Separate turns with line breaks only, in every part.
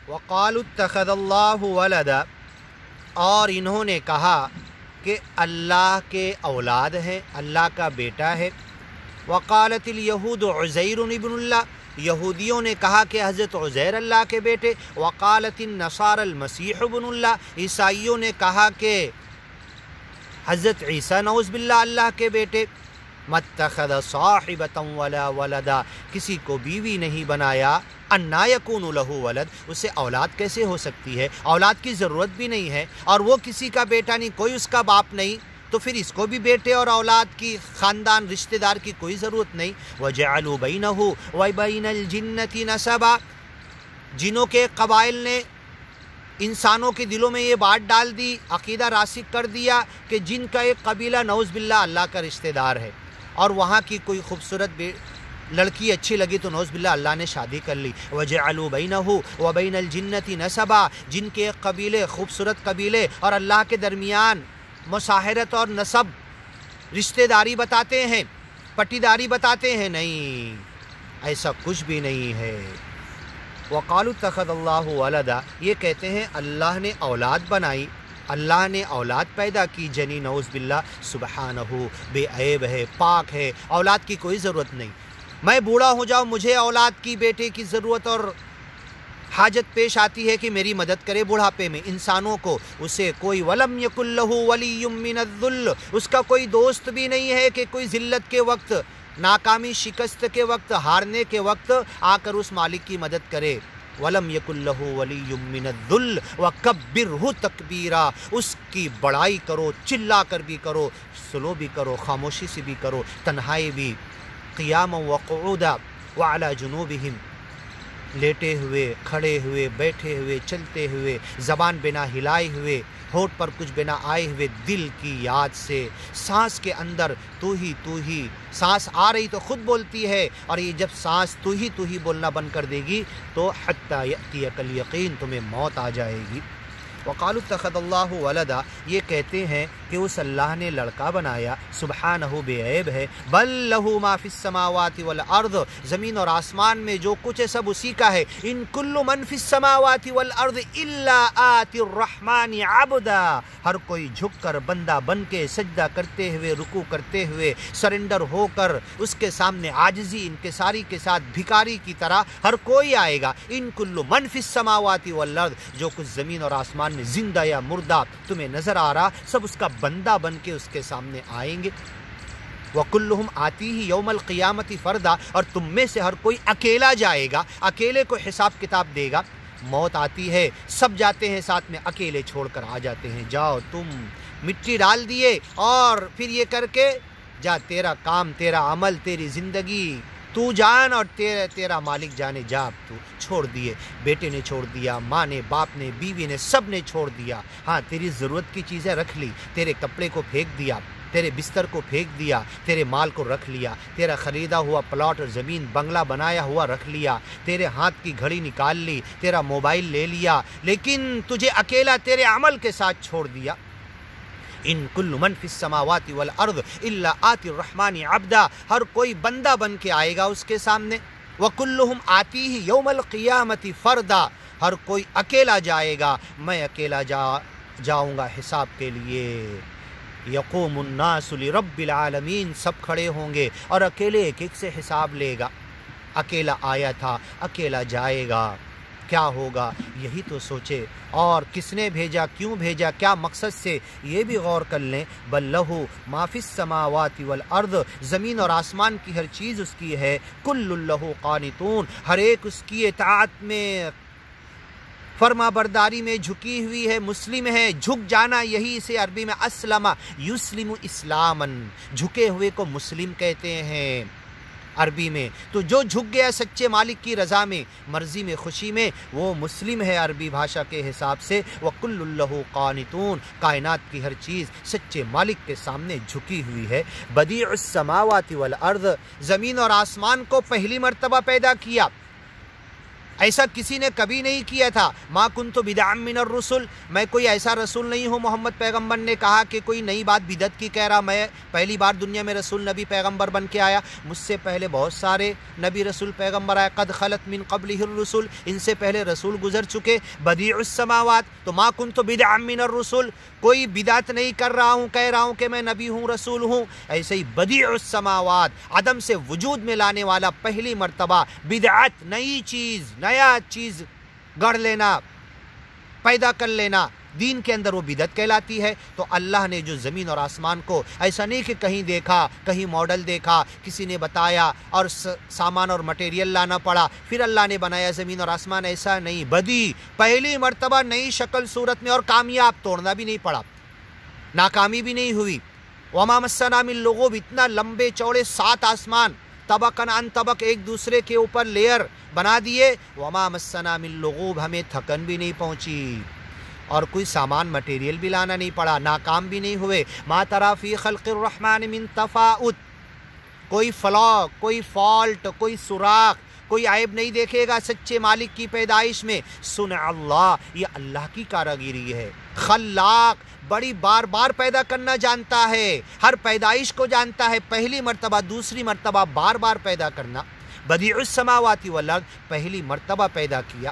وقالوا اتخذ اللہ ولدا، اور انہوں نے کہا کہ اللہ کے اولاد ہے، اللہ کا بیٹا ہے۔ وقالت الیہود عزیر ابن اللہ، یہودیوں نے کہا کہ حضرت عزیر اللہ کے بیٹے۔ وقالت النصارى المسیح ابن اللہ، عیسائیوں نے کہا کہ حضرت عیسیٰ نعوذ باللہ اللہ کے بیٹے۔ متخذ صاحبۃ ولا ولدا، کسی کو بیوی نہیں بنایا۔ انا یکون لہ ولد، اسے اولاد کیسے ہو سکتی ہے؟ اولاد کی ضرورت بھی نہیں ہے، اور وہ کسی کا بیٹا نہیں، کوئی اس کا باپ نہیں، تو پھر اس کو بھی بیٹے اور اولاد کی، خاندان رشتہ دار کی کوئی ضرورت نہیں۔ وجعلوا بینہ وبین الجنۃ نسبا، جنوں کے قبائل نے انسانوں کے دلوں میں یہ بات ڈال دی، عقیدہ راسخ کر دیا کہ جن کا ایک قبیلہ نعوذ باللہ اللہ کا رشتہ دار ہے، اور وہاں کی کوئی خوبصورت لڑکی اچھی لگی تو نعوذ باللہ اللہ نے شادی کر لی۔ وجعلوا بینہ وبین الجنۃ نسبا، جن کے قبیلے، خوبصورت قبیلے، اور اللہ کے درمیان مساہرت اور نسب، رشتہ داری بتاتے ہیں، پٹیداری بتاتے ہیں، نہیں، ایسا کچھ بھی نہیں ہے۔ وقالوا اتخذ اللہ ولدا، یہ کہتے ہیں اللہ نے اولاد بنائی، اللہ نے اولاد پیدا کی، جنی نعوذ باللہ، سبحانہ، بے عیب ہے، پاک ہے، اولاد کی کوئی ضرورت نہیں۔ میں بوڑھا ہو جاؤں، مجھے اولاد کی، بیٹے کی ضرورت اور حاجت پیش آتی ہے کہ میری مدد کرے بڑھاپے میں انسانوں کو، اسے کوئی ولم یکن لہ ولی من الذل، اس کا کوئی دوست بھی نہیں ہے کہ کوئی ذلت کے وقت، ناکامی، شکست کے وقت، ہارنے کے وقت آ کر اس مالک کی مدد کرے۔ ولم یکن لہ ولی من الذل وکبرہ تکبیرا، اس کی بڑائی کرو، چلا کر بھی کرو، سلو بھی کرو، خاموشی سے بھی کرو، تنہائی بھی۔ قیاما وقعودا وعلی جنوبہم، لیٹے ہوئے، کھڑے ہوئے، بیٹھے ہوئے، چلتے ہوئے، زبان بنا ہلائے ہوئے، ہونٹ پر کچھ بنا آئے ہوئے، دل کی یاد سے، سانس کے اندر تو ہی، سانس آ رہی تو خود بولتی ہے، اور یہ جب سانس تو ہی بولنا بند کر دے گی تو حتی یأتیک الیقین، تمہیں موت آ جائے گی۔ وقالوا اتخذ اللہ ولدا، یہ کہتے ہیں کہ اس اللہ نے لڑکا بنایا، سبحانہ، بے عیب ہے۔ بل لہ ما فی السماوات والارض، زمین اور آسمان میں جو کچھ ہے سب اسی کا ہے۔ ان کل من فی السماوات والارض الا آتی الرحمن عبدا، ہر کوئی جھک کر بندہ بن کے، سجدہ کرتے ہوئے، رکوع کرتے ہوئے، سرنڈر ہو کر اس کے سامنے عاجزی، انکساری کے ساتھ، بھکاری کی طرح ہر کوئی آئے گا۔ ان کل من فی السماوات والارض، جو کچھ زمین اور آسمان میں زندہ یا مردہ تمہیں نظر آ رہا، سب اس کا بندہ بن کے اس کے سامنے آئیں گے۔ وَكُلُّهُمْ آتِيهِ يَوْمَ الْقِيَامَةِ فَرْدًا، اور تم میں سے ہر کوئی اکیلا جائے گا، اکیلے کو حساب کتاب دے گا۔ موت آتی ہے، سب جاتے ہیں ساتھ میں، اکیلے چھوڑ کر آ جاتے ہیں، جاؤ تم، مٹی ڈال دیے، اور پھر یہ کر کے جا، تیرا کام، تیرا عمل، تیری زندگی، تو جان اور تیرا مالک جانے، جا، اب تو چھوڑ دیے، بیٹے نے چھوڑ دیا، ماں نے، باپ نے، بیوی نے، سب نے چھوڑ دیا۔ ہاں، تیری ضرورت کی چیزیں رکھ لی، تیرے کپڑے کو پھینک دیا، تیرے بستر کو پھینک دیا، تیرے مال کو رکھ لیا، تیرا خریدا ہوا پلاٹ اور زمین، بنگلہ بنایا ہوا رکھ لیا، تیرے ہاتھ کی گھڑی نکال لی، تیرا موبائل لے لیا، لیکن تجھے اکیلا تیرے عمل کے ساتھ چھوڑ دیا۔ ان کل من فی السماوات والارض الا آتی الرحمن عبدا، ہر کوئی بندہ بن کے آئے گا اس کے سامنے۔ وکلہم آتیہ یوم القیامت فردا، ہر کوئی اکیلا جائے گا، میں اکیلا جاؤں گا حساب کے لیے۔ یقوم الناس لرب العالمین، سب کھڑے ہوں گے اور اکیلے ایک ایک سے حساب لے گا۔ اکیلا آیا تھا، اکیلا جائے گا، کیا ہوگا یہی تو سوچے، اور کس نے بھیجا، کیوں بھیجا، کیا مقصد سے، یہ بھی غور کر لیں۔ بل لہ ما فی السماوات والارض، زمین اور آسمان کی ہر چیز اس کی ہے۔ کل لہ قانتون، ہر ایک اس کی اطاعت میں، فرما برداری میں جھکی ہوئی ہے، مسلم ہے۔ جھک جانا، یہی اسے عربی میں اسلم یسلم اسلاما، جھکے ہوئے کو مسلم کہتے ہیں عربی میں۔ تو جو جھک گیا سچے مالک کی رضا میں، مرضی میں، خوشی میں، وہ مسلم ہے عربی بھاشا کے حساب سے۔ وَكُلٌّ لَهُ قَانِتُونَ، کائنات کی ہر چیز سچے مالک کے سامنے جھکی ہوئی ہے۔ بدیع السماوات والارض، زمین اور آسمان کو پہلی مرتبہ پیدا کیا، ایسا کسی نے کبھی نہیں کیا تھا۔ ما کنت بدعا من الرسل، میں کوئی ایسا رسول نہیں ہوں۔ محمد پیغمبر نے کہا کہ کوئی نئی بات بدعت کی کہہ رہا، میں پہلی بار دنیا میں رسول نبی پیغمبر بن کے آیا، مجھ سے پہلے بہت سارے نبی رسول پیغمبر آئے، قد خلت من قبلہ الرسل، ان سے پہلے رسول گزر چکے، بدیع السماوات، تو ما کنت بدعا من الرسل، کوئی بدعت نہیں کر رہا ہوں، کہہ رہا ہوں کہ میں نبی ہوں، رسول ہوں۔ ایسے ہی بدیع السماوات، عدم سے وجود میں لانے والا، پہلی مرتبہ بدعت، نئی چیز، نیا چیز گڑھ لینا، پیدا کر لینا، دین کے اندر وہ بدعت کہلاتی ہے۔ تو اللہ نے جو زمین اور آسمان کو، ایسا نہیں کہ کہیں دیکھا، کہیں ماڈل دیکھا، کسی نے بتایا اور سامان اور مٹیریل لانا پڑا پھر اللہ نے بنایا زمین اور آسمان، ایسا نہیں، بدی، پہلی مرتبہ نئی شکل صورت میں، اور کامیاب، توڑنا بھی نہیں پڑا، ناکامی بھی نہیں ہوئی۔ وما مسنا من لغوب، اتنا لمبے چوڑے 7 آسمان، طبقاً عن طبق، ایک دوسرے کے اوپر لیئر بنا دیے، وما مسنا من لغوب، ہمیں تھکن بھی نہیں پہنچی اور کوئی سامان مٹیریل بھی لانا نہیں پڑا، ناکام بھی نہیں ہوئے۔ ما تری فی خلق الرحمن من تفاؤت، کوئی فلا، کوئی فالٹ، کوئی سوراخ، کوئی عیب نہیں دیکھے گا سچے مالک کی پیدائش میں۔ صنع اللہ، یہ اللہ کی کاراگری ہے۔ خلاق، بڑی بار بار پیدا کرنا جانتا ہے، ہر پیدائش کو جانتا ہے، پہلی مرتبہ، دوسری مرتبہ، بار بار پیدا کرنا۔ بدیع السماوات والارض، پہلی مرتبہ پیدا کیا۔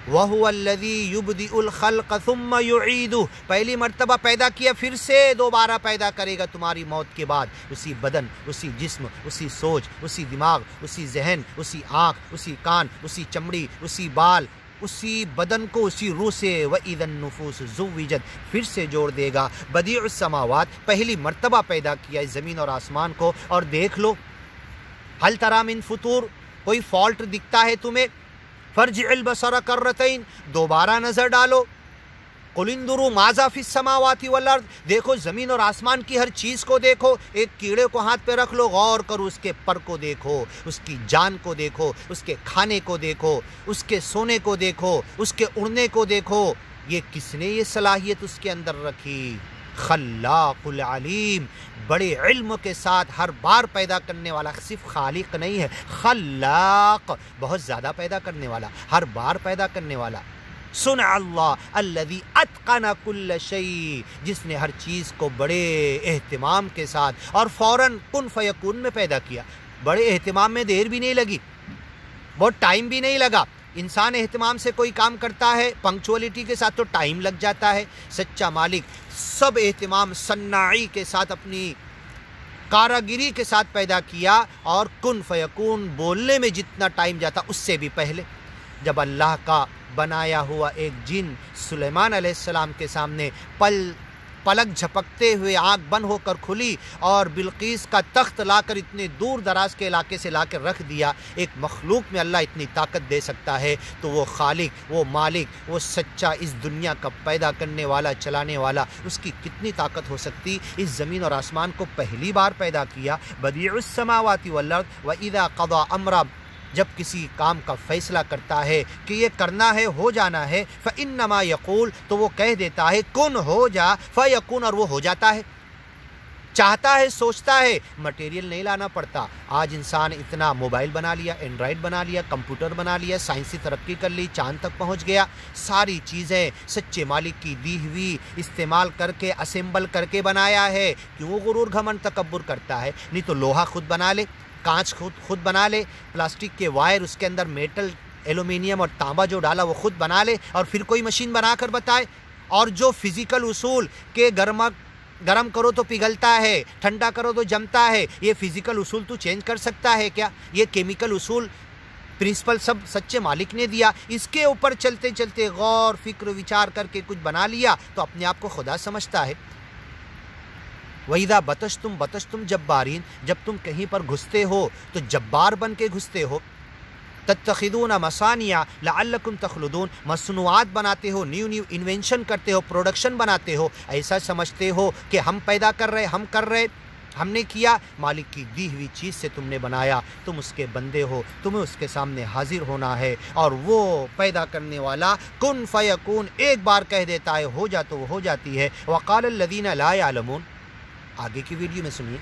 وَهُوَ الَّذِي يُبْدِئُ الْخَلْقَ ثُمَّ يُعِيدُهُ، پہلی مرتبہ پیدا کیا، پھر سے دوبارہ پیدا کرے گا تمہاری موت کے بعد، اسی بدن، اسی جسم، اسی سوچ، اسی دماغ، اسی ذہن، اسی آنکھ، اسی کان، اسی چمڑی، اسی بال، اسی بدن کو اسی روح سے، وَإِذَا النُّفُوسُ زُوِّجَتْ، پھر سے جوڑ دے گا۔ بدیع السماوات، پہلی مرتبہ پیدا کیا اس زمین اور آسمان کو، اور دیکھ لو، هل تری من فطور، کوئی فالٹ دکھتا ہے تمہیں؟ فرجع البصر کرتین، دوبارہ نظر ڈالو۔ قل انظروا ماذا فی السماوات والارض، دیکھو زمین اور آسمان کی ہر چیز کو دیکھو، ایک کیڑے کو ہاتھ پہ رکھ لو، غور کرو، اس کے پر کو دیکھو، اس کی جان کو دیکھو، اس کے کھانے کو دیکھو، اس کے سونے کو دیکھو، اس کے اڑنے کو دیکھو، یہ کس نے یہ صلاحیت اس کے اندر رکھی؟ خلاق العلیم، بڑے علم کے ساتھ ہر بار پیدا کرنے والا، صرف خالق نہیں ہے، خلاق، بہت زیادہ پیدا کرنے والا، ہر بار پیدا کرنے والا۔ صنع اللہ الذی اتقن کل شیء، جس نے ہر چیز کو بڑے اہتمام کے ساتھ اور فوراً کن فیکون میں پیدا کیا۔ بڑے اہتمام میں دیر بھی نہیں لگی، بہت ٹائم بھی نہیں لگا۔ انسان اہتمام سے کوئی کام کرتا ہے پنکچولیٹی کے ساتھ تو ٹائم لگ جاتا ہے، سچا مالک سب اہتمام صناعی کے ساتھ، اپنی کاراگری کے ساتھ پیدا کیا، اور کن فیکون بولنے میں جتنا ٹائم جاتا اس سے بھی پہلے۔ جب اللہ کا بنایا ہوا ایک جن سلیمان علیہ السلام کے سامنے پلک جھپکتے ہوئے آنکھ بند ہو کر کھلی، اور بلقیس کا تخت لا کر اتنے دور دراز کے علاقے سے لا کر رکھ دیا، ایک مخلوق میں اللہ اتنی طاقت دے سکتا ہے تو وہ خالق، وہ مالک، وہ سچا، اس دنیا کا پیدا کرنے والا، چلانے والا، اس کی کتنی طاقت ہو سکتی؟ اس زمین اور آسمان کو پہلی بار پیدا کیا۔ بدیع السماوات والارض وَإِذَا قَضَى أَمْرًا، جب کسی کام کا فیصلہ کرتا ہے کہ یہ کرنا ہے، ہو جانا ہے، فَإِنَّمَا يَقُولُ، تو وہ کہہ دیتا ہے کن ہو جا، فَيَكُونُ، اور وہ ہو جاتا ہے۔ چاہتا ہے، سوچتا ہے، مٹیریل نہیں لانا پڑتا۔ آج انسان اتنا موبائل بنا لیا، اینڈرائڈ بنا لیا، کمپیوٹر بنا لیا، سائنسی ترقی کر لی، چاند تک پہنچ گیا، ساری چیزیں سچے مالک کی دی ہوئی استعمال کر کے، اسمبل کر کے بنایا ہے۔ کیوں غرور گھمنڈ تکبر کرتا ہے؟ نہیں تو لوہا خود بنا لے، کانچ خود بنا لے، پلاسٹک کے وائر، اس کے اندر میٹل، ایلومینیم اور تانبا جو ڈالا وہ خود بنا لے، اور پھر کوئی مشین بنا کر بتائے۔ اور جو فزیکل اصول کہ گرم کرو تو پگھلتا ہے، ٹھنڈا کرو تو جمتا ہے، یہ فزیکل اصول تو چینج کر سکتا ہے کیا؟ یہ کیمیکل اصول، پرنسپل سب سچے مالک نے دیا، اس کے اوپر چلتے چلتے غور فکر وچار کر کے کچھ بنا لیا تو اپنے آپ کو خدا سمجھتا ہے۔ وَإِذَا بَطَشْتُمْ بَطَشْتُمْ جَبَّارِينَ، جب تم کہیں پر گھستے ہو تو جبار بن کے گھستے ہو۔ تَتَّخِذُونَ مَصَانِعَ لَعَلَّكُمْ تَخْلُدُونَ، مصنوعات بناتے ہو، نیو انوینشن کرتے ہو، پروڈکشن بناتے ہو، ایسا سمجھتے ہو کہ ہم پیدا کر رہے، ہم کر رہے، ہم نے کیا؟ مالک کی دی ہوئی چیز سے تم نے بنایا، تم اس کے بندے ہو، تمہیں اس کے سامنے حاضر ہونا ہے، اور وہ پیدا کرنے والا کن فیکون ایک بار کہہ دیتا ہے ہو جا تو وہ ہو جاتی ہے۔ وَقَالَ الَّذِينَ لَا يَعْلَمُونَ، آگے کی ویڈیو میں سنیے۔